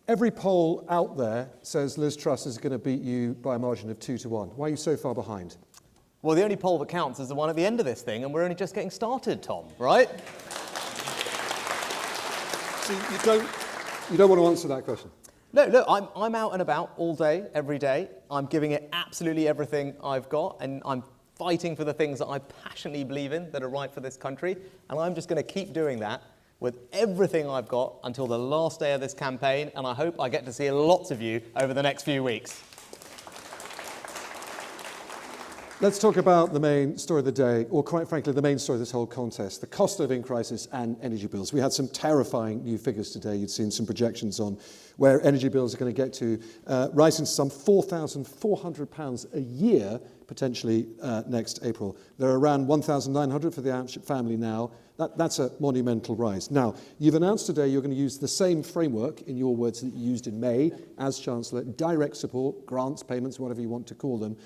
Every poll out there says Liz Truss is going to beat you by a margin of 2-1. Why are you so far behind? Well, the only poll that counts is the one at the end of this thing, and we're only just getting started, Tom, right? See, you don't want to answer that question. No, look, I'm out and about all day, every day. I'm giving it absolutely everything I've got, and I'm fighting for the things that I passionately believe in that are right for this country, and I'm just going to keep doing that with everything I've got until the last day of this campaign, and I hope I get to see lots of you over the next few weeks. Let's talk about the main story of the day, or quite frankly, the main story of this whole contest, the cost of living crisis and energy bills. We had some terrifying new figures today. You'd seen some projections on where energy bills are going to get to, rising to some £4,400 a year, potentially next April. They're around £1,900 for the average family now. That's a monumental rise. Now, you've announced today you're going to use the same framework, in your words, that you used in May as Chancellor, direct support, grants, payments, whatever you want to call them,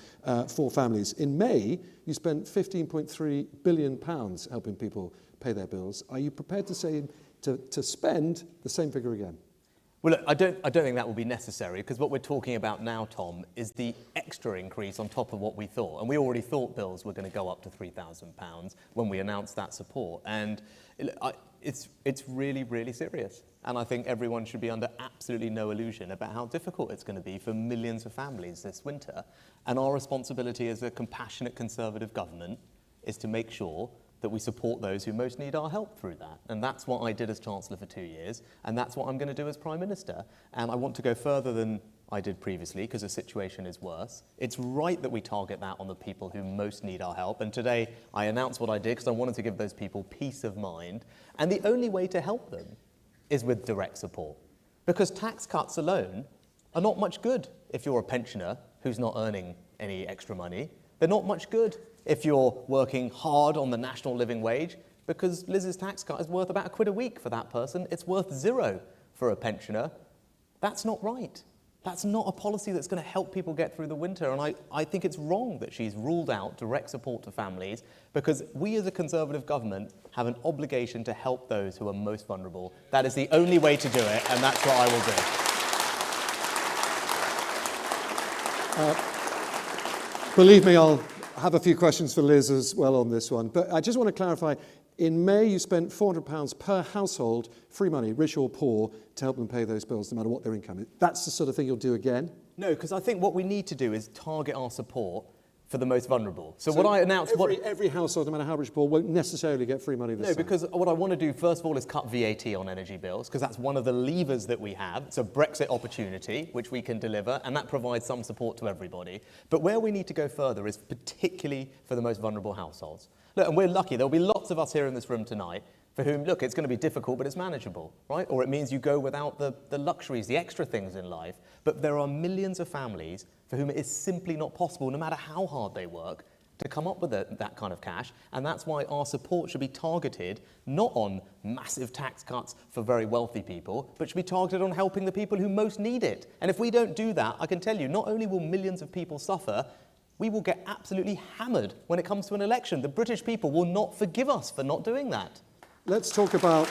for families. In May, you spent £15.3 billion helping people pay their bills. Are you prepared to say to spend the same figure again? Well, look, I don't think that will be necessary, because what we're talking about now, Tom, is the extra increase on top of what we thought. And we already thought bills were going to go up to £3,000 when we announced that support. And it's really, really serious. And I think everyone should be under absolutely no illusion about how difficult it's going to be for millions of families this winter. And our responsibility as a compassionate Conservative government is to make sure that we support those who most need our help through that. And that's what I did as Chancellor for 2 years, and that's what I'm going to do as Prime Minister. And I want to go further than I did previously, because the situation is worse. It's right that we target that on the people who most need our help, and today I announced what I did because I wanted to give those people peace of mind. And the only way to help them is with direct support, because tax cuts alone are not much good if you're a pensioner who's not earning any extra money. They're not much good if you're working hard on the national living wage, because Liz's tax cut is worth about £1 a week for that person. It's worth £0 for a pensioner. That's not right. That's not a policy that's going to help people get through the winter. And I think it's wrong that she's ruled out direct support to families, because we as a Conservative government have an obligation to help those who are most vulnerable. That is the only way to do it, and that's what I will do. Believe me, I'll have a few questions for Liz as well on this one. But I just want to clarify, in May you spent £400 per household, free money, rich or poor, to help them pay those bills no matter what their income is. That's the sort of thing you'll do again? No, because I think what we need to do is target our support for the most vulnerable. So what I announced... Every household, no matter how rich or poor, won't necessarily get free money this time. No, because what I want to do, first of all, is cut VAT on energy bills, because that's one of the levers that we have. It's a Brexit opportunity, which we can deliver, and that provides some support to everybody. But where we need to go further is particularly for the most vulnerable households. Look, and we're lucky. There'll be lots of us here in this room tonight for whom, look, it's going to be difficult, but it's manageable, right? Or it means you go without the luxuries, the extra things in life. But there are millions of families for whom it is simply not possible, no matter how hard they work, to come up with that kind of cash. And that's why our support should be targeted not on massive tax cuts for very wealthy people, but should be targeted on helping the people who most need it. And if we don't do that, I can tell you, not only will millions of people suffer, we will get absolutely hammered when it comes to an election. The British people will not forgive us for not doing that. Let's talk about...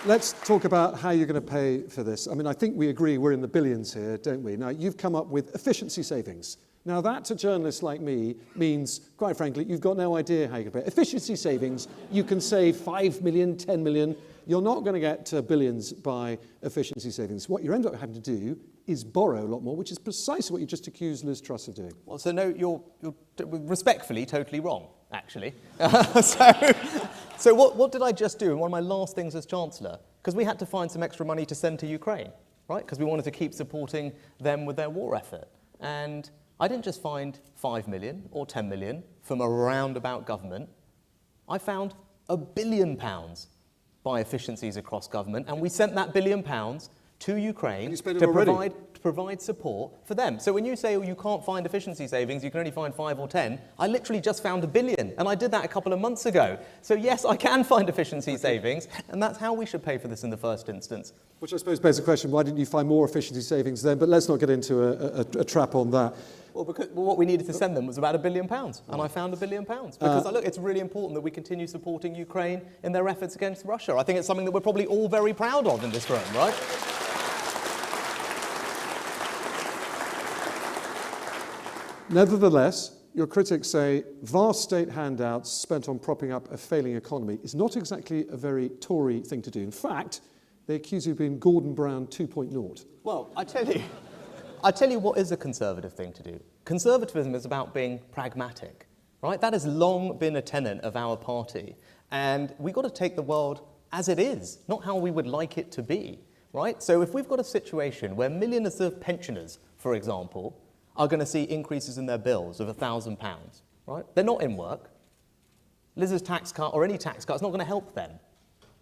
Let's talk about how you're going to pay for this. I mean, I think we agree we're in the billions here, don't we? Now, you've come up with efficiency savings. Now, that to journalists like me means, quite frankly, you've got no idea how you can pay. Efficiency savings, you can save 5 million, 10 million. You're not going to get to billions by efficiency savings. What you end up having to do is borrow a lot more, which is precisely what you just accused Liz Truss of doing. Well, so no, you're respectfully totally wrong, actually. So what did I just do in one of my last things as Chancellor? Because we had to find some extra money to send to Ukraine, right? Because we wanted to keep supporting them with their war effort. And I didn't just find 5 million or 10 million from a roundabout government. I found £1 billion by efficiencies across government, and we sent that £1 billion to Ukraine to provide support for them. So when you say, oh, you can't find efficiency savings, you can only find 5 or 10, I literally just found £1 billion, and I did that a couple of months ago. So yes, I can find efficiency savings, and that's how we should pay for this in the first instance. Which I suppose begs the question, why didn't you find more efficiency savings then? But let's not get into a trap on that. Well, because what we needed to send them was about £1 billion, and I found £1 billion. Because, look, it's really important that we continue supporting Ukraine in their efforts against Russia. I think it's something that we're probably all very proud of in this room, right? Nevertheless, your critics say vast state handouts spent on propping up a failing economy is not exactly a very Tory thing to do. In fact, they accuse you of being Gordon Brown 2.0. Well, I tell you what is a Conservative thing to do. Conservatism is about being pragmatic, right? That has long been a tenet of our party. And we've got to take the world as it is, not how we would like it to be, right? So if we've got a situation where millions of pensioners, for example, are going to see increases in their bills of £1,000, right? They're not in work. Liz's tax cut or any tax cut is not going to help them.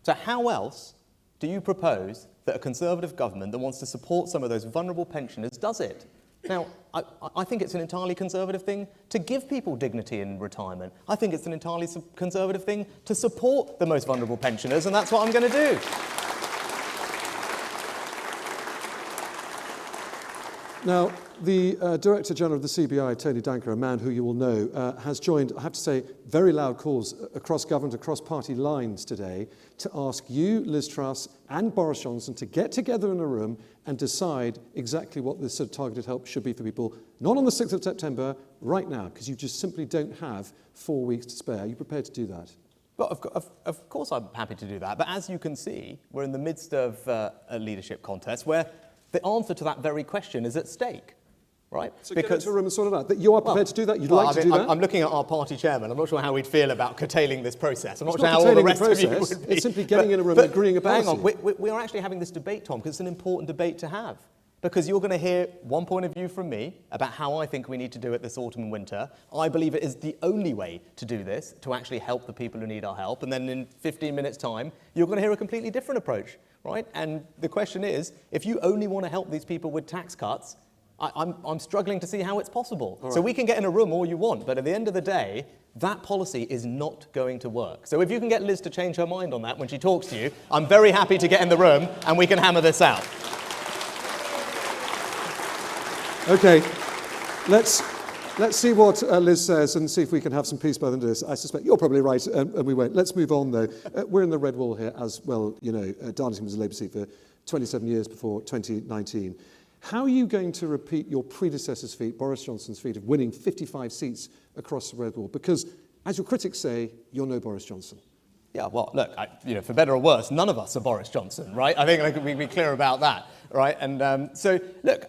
So how else do you propose that a Conservative government that wants to support some of those vulnerable pensioners does it? Now, I think it's an entirely Conservative thing to give people dignity in retirement. I think it's an entirely Conservative thing to support the most vulnerable pensioners, and that's what I'm going to do. Now, the Director General of the CBI, Tony Danker, a man who you will know, has joined, I have to say, very loud calls across government, across party lines today to ask you, Liz Truss, and Boris Johnson to get together in a room and decide exactly what this sort of targeted help should be for people, not on the 6th of September, right now, because you just simply don't have 4 weeks to spare. Are you prepared to do that? Well, of course I'm happy to do that. But as you can see, we're in the midst of a leadership contest where the answer to that very question is at stake, right? So get into a room and sort it out. That you are prepared to do that? You'd like to do that? I'm looking at our party chairman. I'm not sure how we'd feel about curtailing this process. I'm not sure how all the rest of you would be. It's simply getting in a room and agreeing a policy. Hang on, we are actually having this debate, Tom, because it's an important debate to have. Because you're going to hear one point of view from me about how I think we need to do it this autumn and winter. I believe it is the only way to do this, to actually help the people who need our help. And then in 15 minutes' time, you're going to hear a completely different approach, right? And the question is, if you only want to help these people with tax cuts, I'm struggling to see how it's possible. Right. So we can get in a room all you want, but at the end of the day, that policy is not going to work. So if you can get Liz to change her mind on that when she talks to you, I'm very happy to get in the room and we can hammer this out. Okay, let's see what Liz says and see if we can have some peace by the end of this. I suspect you're probably right, and we won't. Let's move on, though. We're in the red wall here as well. You know, Darlington was a Labour seat for 27 years before 2019. How are you going to repeat your predecessor's feat, Boris Johnson's feat, of winning 55 seats across the red wall? Because, as your critics say, you're no Boris Johnson. Yeah, well, look, for better or worse, none of us are Boris Johnson, right? I think I can be clear about that, right? And so, look,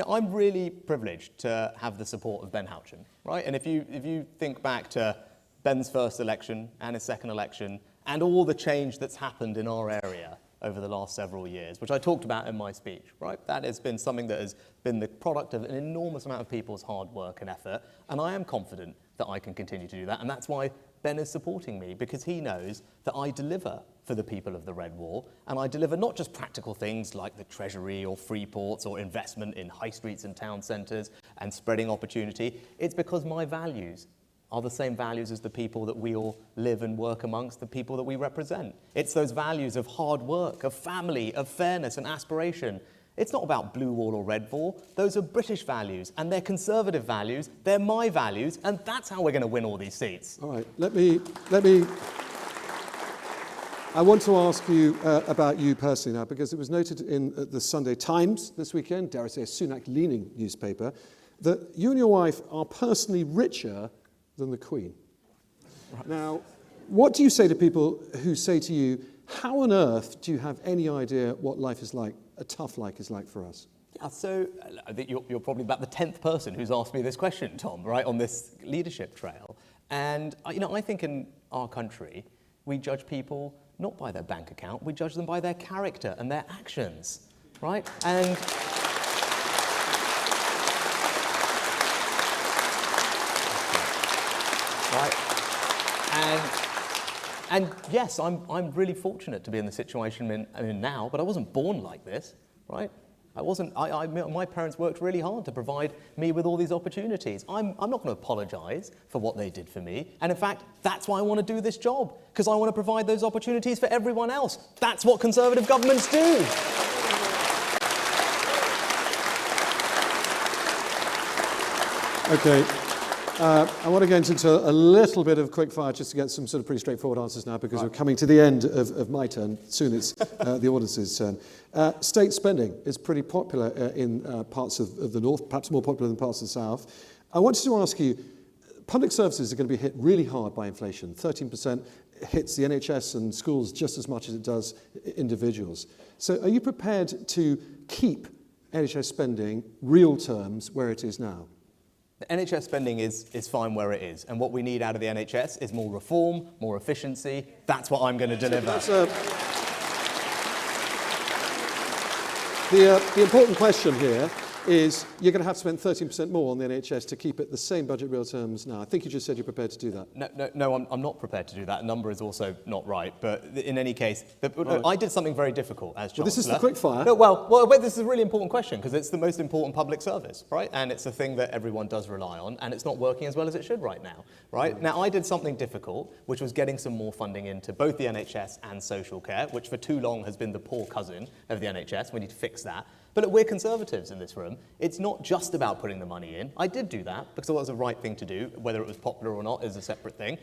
I'm really privileged to have the support of Ben Houchen, right? And if you think back to Ben's first election and his second election and all the change that's happened in our area over the last several years, which I talked about in my speech, right? That has been something that has been the product of an enormous amount of people's hard work and effort, and I am confident that I can continue to do that, and that's why Ben is supporting me, because he knows that I deliver for the people of the Red Wall, and I deliver not just practical things like the Treasury or free ports or investment in high streets and town centres and spreading opportunity. It's because my values are the same values as the people that we all live and work amongst, the people that we represent. It's those values of hard work, of family, of fairness and aspiration. It's not about blue wall or red wall. Those are British values, and they're Conservative values. They're my values, and that's how we're going to win all these seats. All right, let me. I want to ask you about you personally now, because it was noted in the Sunday Times this weekend, dare I say a Sunak-leaning newspaper, that you and your wife are personally richer than the Queen. Right. Now, what do you say to people who say to you, how on earth do you have any idea what life is like, a tough life is like for us? Yeah, so I think you're probably about the 10th person who's asked me this question, Tom, right, on this leadership trail. And, I think in our country, we judge people not by their bank account, we judge them by their character and their actions, right? And right. And yes, I'm really fortunate to be in the situation I'm in now, but I wasn't born like this, right? My parents worked really hard to provide me with all these opportunities. I'm not going to apologise for what they did for me. And in fact, that's why I want to do this job, because I want to provide those opportunities for everyone else. That's what Conservative governments do. Okay. I want to get into a little bit of quick fire just to get some sort of pretty straightforward answers now, because we're coming to the end of my turn. Soon it's the audience's turn. State spending is pretty popular in parts of the north, perhaps more popular than parts of the south. I wanted to ask you, public services are going to be hit really hard by inflation. 13% hits the NHS and schools just as much as it does individuals. So are you prepared to keep NHS spending, real terms, where it is now? The NHS spending is fine where it is, and what we need out of the NHS is more reform, more efficiency. That's what I'm going to deliver. The important question here is you're going to have to spend 13% more on the NHS to keep it the same budget real terms now. I think you just said you're prepared to do that. No, I'm not prepared to do that. A number is also not right. But in any case, I did something very difficult as Chancellor. Well, this is the quick fire. No, well, this is a really important question because it's the most important public service, right? And it's a thing that everyone does rely on, and it's not working as well as it should right now, right? Now, I did something difficult, which was getting some more funding into both the NHS and social care, which for too long has been the poor cousin of the NHS. We need to fix that. But look, we're Conservatives in this room. It's not just about putting the money in. I did do that because it was the right thing to do. Whether it was popular or not is a separate thing.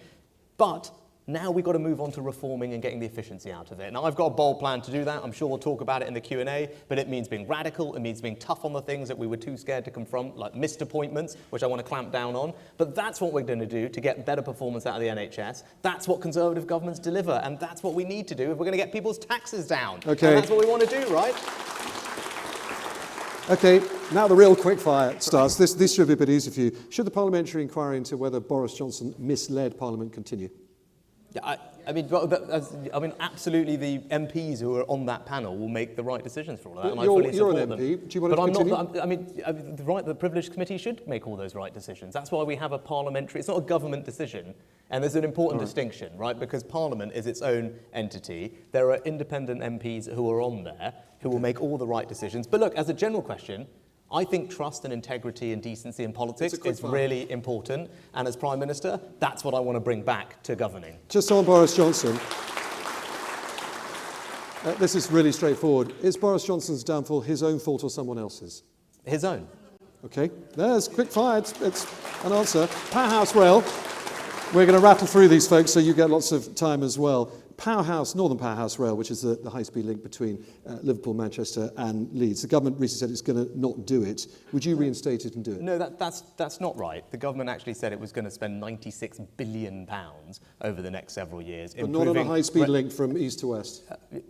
But now we've got to move on to reforming and getting the efficiency out of it. Now, I've got a bold plan to do that. I'm sure we'll talk about it in the Q&A, but it means being radical. It means being tough on the things that we were too scared to confront, like missed appointments, which I want to clamp down on. But that's what we're going to do to get better performance out of the NHS. That's what Conservative governments deliver, and that's what we need to do if we're going to get people's taxes down. Okay. And that's what we want to do, right? Okay, now the real quickfire starts. This should be a bit easy for you. Should the parliamentary inquiry into whether Boris Johnson misled Parliament continue? Yeah, I mean, absolutely. The MPs who are on that panel will make the right decisions for all that, and I fully support them. You're an MP. Do you want to continue? The privileged committee should make all those right decisions. That's why we have a parliamentary. It's not a government decision, and there's an important distinction, right? Because Parliament is its own entity. There are independent MPs who are on there who will make all the right decisions. But look, as a general question, I think trust and integrity and decency in politics is really important. And as Prime Minister, that's what I want to bring back to governing. Just on Boris Johnson, this is really straightforward. Is Boris Johnson's downfall his own fault or someone else's? His own. Okay, there's quick fire. It's an answer. Powerhouse Rail. We're going to rattle through these, folks, so you get lots of time as well. Northern Powerhouse Rail, which is the high-speed link between Liverpool, Manchester and Leeds. The government recently said it's going to not do it. Would you reinstate it and do it? No, that's not right. The government actually said it was going to spend £96 billion over the next several years. But not on a high-speed link from east to west?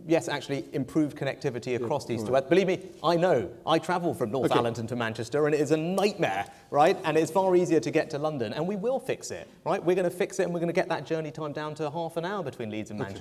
Yes, actually, improved connectivity across east to west. Believe me, I know. I travel from North Darlington to Manchester, and it is a nightmare, right? And it's far easier to get to London, and we will fix it, right? We're going to fix it, and we're going to get that journey time down to half an hour between Leeds and Manchester.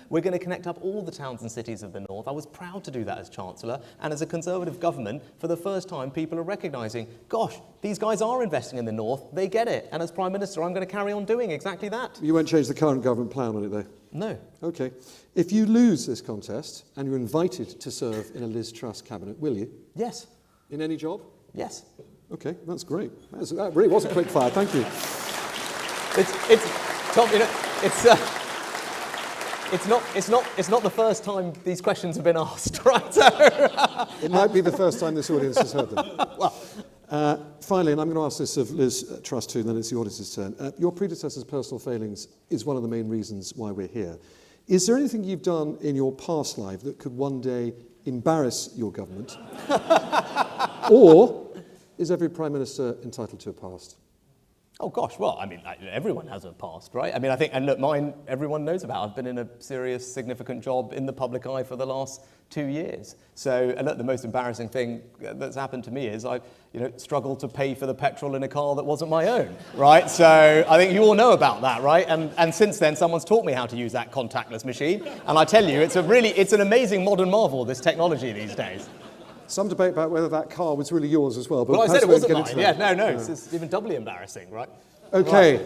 We're going to connect up all the towns and cities of the north. I was proud to do that as Chancellor, and as a Conservative government, for the first time, people are recognising, gosh, these guys are investing in the north, they get it. And as Prime Minister, I'm going to carry on doing exactly that. You won't change the current government plan on it, though? No. Okay. If you lose this contest and you're invited to serve in a Liz Truss cabinet, will you? Yes. In any job? Yes. Okay, that's great. That really was a quick fire. Thank you. Tom, you know, it's not the first time these questions have been asked, right? It might be the first time this audience has heard them. Finally, and I'm going to ask this of Liz Truss too, and then it's the audience's turn. Your predecessor's personal failings is one of the main reasons why we're here. Is there anything you've done in your past life that could one day embarrass your government? Or is every Prime Minister entitled to a past? Oh gosh, well, I mean, everyone has a past, right? I mean, I think, and look, mine, everyone knows about. I've been in a serious, significant job in the public eye for the last 2 years. So, and look, the most embarrassing thing that's happened to me is I, struggled to pay for the petrol in a car that wasn't my own, right? So I think you all know about that, right? And since then, someone's taught me how to use that contactless machine. And I tell you, it's an amazing modern marvel, this technology these days. Some debate about whether that car was really yours as well. But well, I said it wasn't mine. Yeah, no, it's even doubly embarrassing, right? Okay,